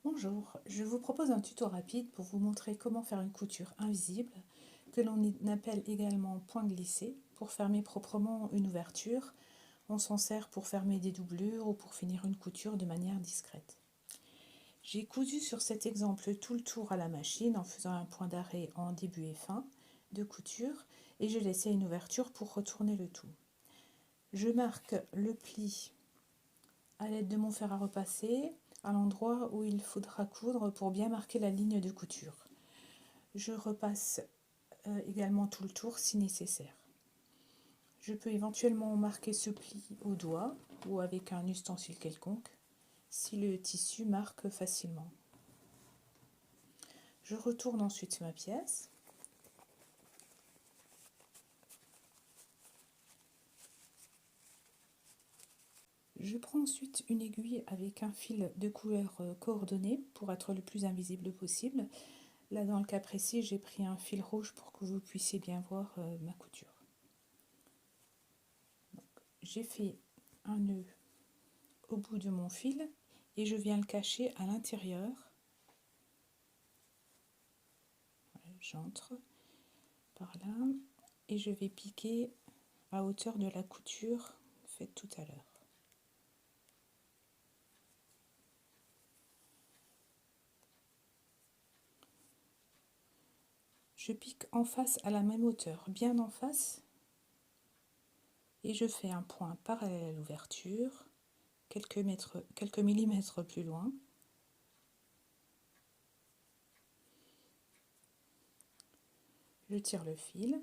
Bonjour, je vous propose un tuto rapide pour vous montrer comment faire une couture invisible, que l'on appelle également point glissé, pour fermer proprement une ouverture. On s'en sert pour fermer des doublures ou pour finir une couture de manière discrète. J'ai cousu sur cet exemple tout le tour à la machine en faisant un point d'arrêt en début et fin de couture et j'ai laissé une ouverture pour retourner le tout. Je marque le pli à l'aide de mon fer à repasser à l'endroit où il faudra coudre pour bien marquer la ligne de couture. Je repasse également tout le tour si nécessaire. Je peux éventuellement marquer ce pli au doigt ou avec un ustensile quelconque si le tissu marque facilement. Je retourne ensuite ma pièce. Je prends ensuite une aiguille avec un fil de couleur coordonnée pour être le plus invisible possible. Là, dans le cas précis, j'ai pris un fil rouge pour que vous puissiez bien voir ma couture. J'ai fait un nœud au bout de mon fil et je viens le cacher à l'intérieur. J'entre par là et je vais piquer à hauteur de la couture faite tout à l'heure. Je pique en face à la même hauteur, bien en face, et je fais un point parallèle à l'ouverture, quelques millimètres plus loin. Je tire le fil,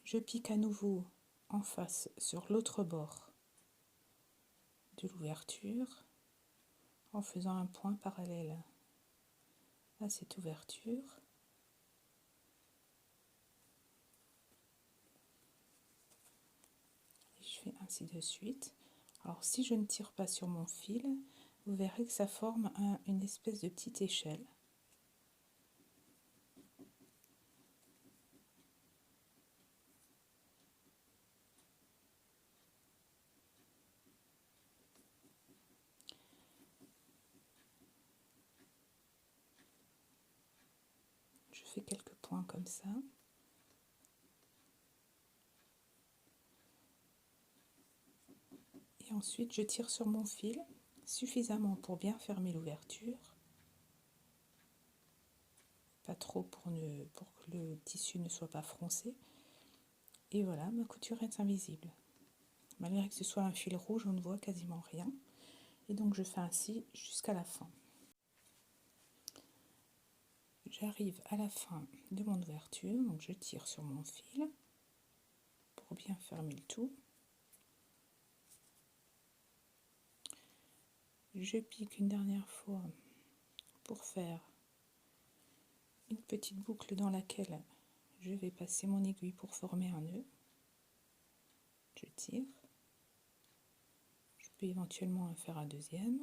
je pique à nouveau en face sur l'autre bord de l'ouverture en faisant un point parallèle à cette ouverture. Et je fais ainsi de suite. Alors si je ne tire pas sur mon fil, vous verrez que ça forme une espèce de petite échelle. Je fais quelques points comme ça. Et ensuite, je tire sur mon fil suffisamment pour bien fermer l'ouverture. Pas trop pour que le tissu ne soit pas froncé. Et voilà, ma couture est invisible. Malgré que ce soit un fil rouge, on ne voit quasiment rien. Et donc je fais ainsi jusqu'à la fin. J'arrive à la fin de mon ouverture, donc je tire sur mon fil pour bien fermer le tout. Je pique une dernière fois pour faire une petite boucle dans laquelle je vais passer mon aiguille pour former un nœud. Je tire. Je peux éventuellement en faire un deuxième.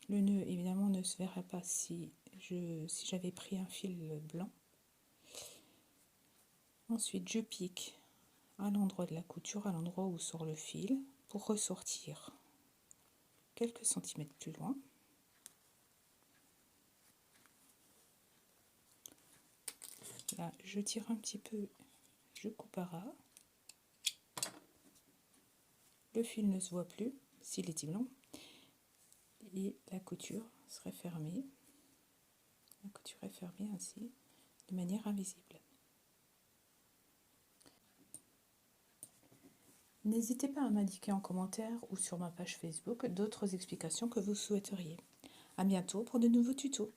Le nœud évidemment ne se verrait pas si j'avais pris un fil blanc. Ensuite je pique à l'endroit de la couture, à l'endroit où sort le fil, pour ressortir quelques centimètres plus loin. Là je tire un petit peu, je coupe à ras. Le fil ne se voit plus s'il était blanc et la couture serait fermée. La couture est fermée ainsi, de manière invisible. N'hésitez pas à m'indiquer en commentaire ou sur ma page Facebook d'autres explications que vous souhaiteriez. À bientôt pour de nouveaux tutos.